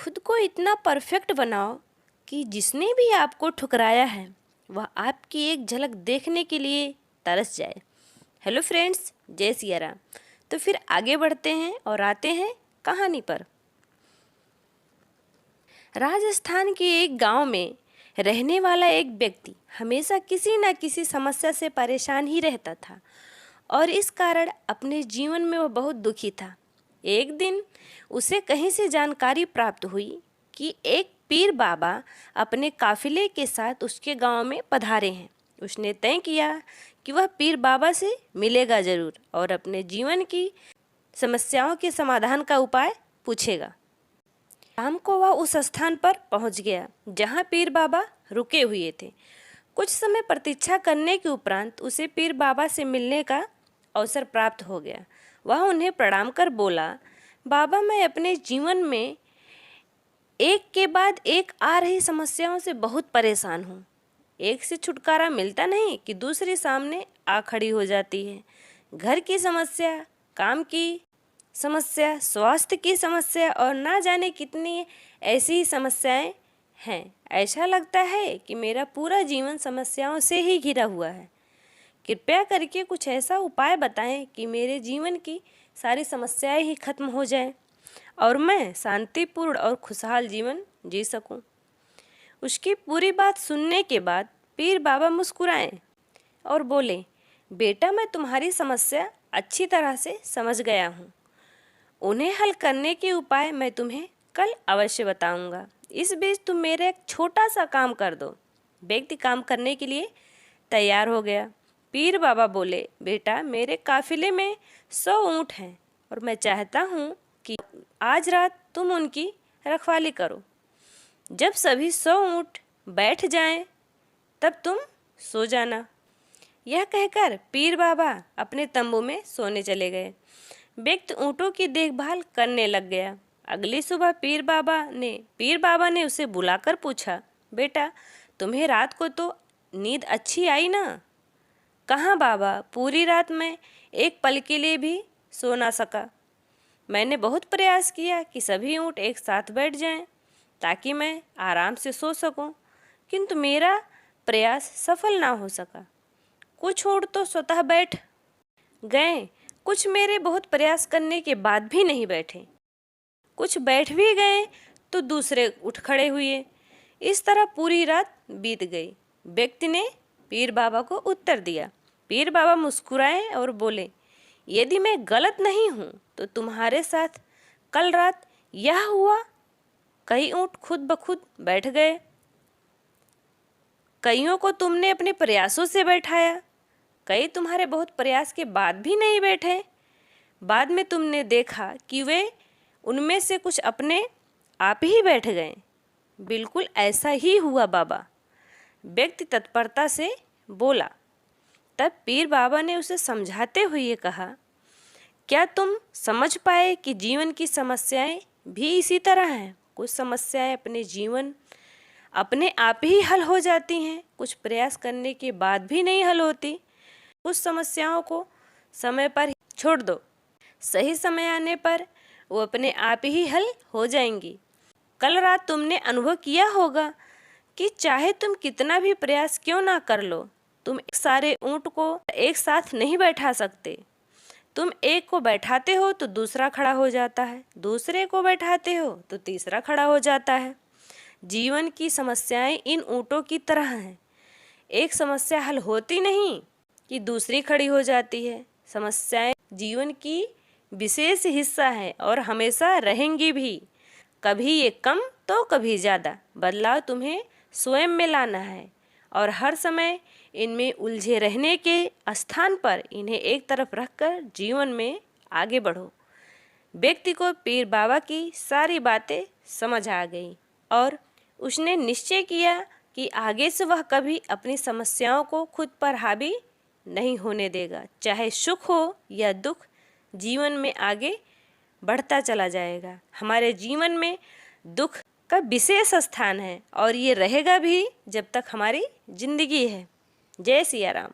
खुद को इतना परफेक्ट बनाओ कि जिसने भी आपको ठुकराया है वह आपकी एक झलक देखने के लिए तरस जाए। हेलो फ्रेंड्स, जय सिया राम। तो फिर आगे बढ़ते हैं और आते हैं कहानी पर। राजस्थान के एक गांव में रहने वाला एक व्यक्ति हमेशा किसी न किसी समस्या से परेशान ही रहता था और इस कारण अपने जीवन में वह बहुत दुखी था। एक दिन उसे कहीं से जानकारी प्राप्त हुई कि एक पीर बाबा अपने काफिले के साथ उसके गांव में पधारे हैं। उसने तय किया कि वह पीर बाबा से मिलेगा ज़रूर और अपने जीवन की समस्याओं के समाधान का उपाय पूछेगा। शाम को वह उस स्थान पर पहुंच गया जहां पीर बाबा रुके हुए थे। कुछ समय प्रतीक्षा करने के उपरांत उसे पीर बाबा से मिलने का अवसर प्राप्त हो गया। वह उन्हें प्रणाम कर बोला, बाबा, मैं अपने जीवन में एक के बाद एक आ रही समस्याओं से बहुत परेशान हूँ। एक से छुटकारा मिलता नहीं कि दूसरी सामने आ खड़ी हो जाती है। घर की समस्या, काम की समस्या, स्वास्थ्य की समस्या और ना जाने कितनी ऐसी ही समस्याएं हैं। ऐसा लगता है कि मेरा पूरा जीवन समस्याओं से ही घिरा हुआ है। कृपया करके कुछ ऐसा उपाय बताएं कि मेरे जीवन की सारी समस्याएं ही खत्म हो जाएं और मैं शांतिपूर्ण और खुशहाल जीवन जी सकूं। उसकी पूरी बात सुनने के बाद पीर बाबा मुस्कुराए और बोले, बेटा, मैं तुम्हारी समस्या अच्छी तरह से समझ गया हूँ। उन्हें हल करने के उपाय मैं तुम्हें कल अवश्य बताऊंगा। इस बीच तुम मेरा एक छोटा सा काम कर दो। व्यक्ति काम करने के लिए तैयार हो गया। पीर बाबा बोले, बेटा, मेरे काफिले में 100 ऊँट हैं और मैं चाहता हूँ कि आज रात तुम उनकी रखवाली करो। जब सभी 100 ऊँट बैठ जाएं, तब तुम सो जाना। यह कहकर पीर बाबा अपने तंबू में सोने चले गए। व्यक्ति ऊँटों की देखभाल करने लग गया। अगली सुबह पीर बाबा ने उसे बुलाकर पूछा, बेटा, तुम्हें रात को तो नींद अच्छी आई ना? कहाँ बाबा, पूरी रात मैं एक पल के लिए भी सो ना सका। मैंने बहुत प्रयास किया कि सभी ऊँट एक साथ बैठ जाएं ताकि मैं आराम से सो सकूं, किंतु मेरा प्रयास सफल ना हो सका। कुछ ऊँट तो स्वतः बैठ गए, कुछ मेरे बहुत प्रयास करने के बाद भी नहीं बैठे। कुछ बैठ भी गए तो दूसरे उठ खड़े हुए। इस तरह पूरी रात बीत गई। व्यक्ति ने पीर बाबा को उत्तर दिया। पीर बाबा मुस्कुराए और बोले, यदि मैं गलत नहीं हूँ तो तुम्हारे साथ कल रात यह हुआ। कई ऊँट खुद ब खुद बैठ गए, कईयों को तुमने अपने प्रयासों से बैठाया, कई तुम्हारे बहुत प्रयास के बाद भी नहीं बैठे। बाद में तुमने देखा कि वे उनमें से कुछ अपने आप ही बैठ गए। बिल्कुल ऐसा ही हुआ बाबा, व्यक्ति तत्परता से बोला। तब पीर बाबा ने उसे समझाते हुए कहा, क्या तुम समझ पाए कि जीवन की समस्याएं भी इसी तरह हैं? कुछ समस्याएं अपने आप ही हल हो जाती हैं, कुछ प्रयास करने के बाद भी नहीं हल होती। कुछ समस्याओं को समय पर ही छोड़ दो, सही समय आने पर वो अपने आप ही हल हो जाएंगी। कल रात तुमने अनुभव किया होगा कि चाहे तुम कितना भी प्रयास क्यों ना कर लो, तुम सारे ऊँट को एक साथ नहीं बैठा सकते। तुम एक को बैठाते हो तो दूसरा खड़ा हो जाता है, दूसरे को बैठाते हो तो तीसरा खड़ा हो जाता है। जीवन की समस्याएं इन ऊँटों की तरह हैं। एक समस्या हल होती नहीं कि दूसरी खड़ी हो जाती है। समस्याएं जीवन की विशेष हिस्सा है और हमेशा रहेंगी भी। कभी ये कम तो कभी ज़्यादा। बदलाव तुम्हें स्वयं में लाना है और हर समय इनमें उलझे रहने के स्थान पर इन्हें एक तरफ रखकर जीवन में आगे बढ़ो। व्यक्ति को पीर बाबा की सारी बातें समझ आ गई और उसने निश्चय किया कि आगे से वह कभी अपनी समस्याओं को खुद पर हावी नहीं होने देगा। चाहे सुख हो या दुख, जीवन में आगे बढ़ता चला जाएगा। हमारे जीवन में दुख का विशेष स्थान है और ये रहेगा भी जब तक हमारी जिंदगी है। जय सिया राम।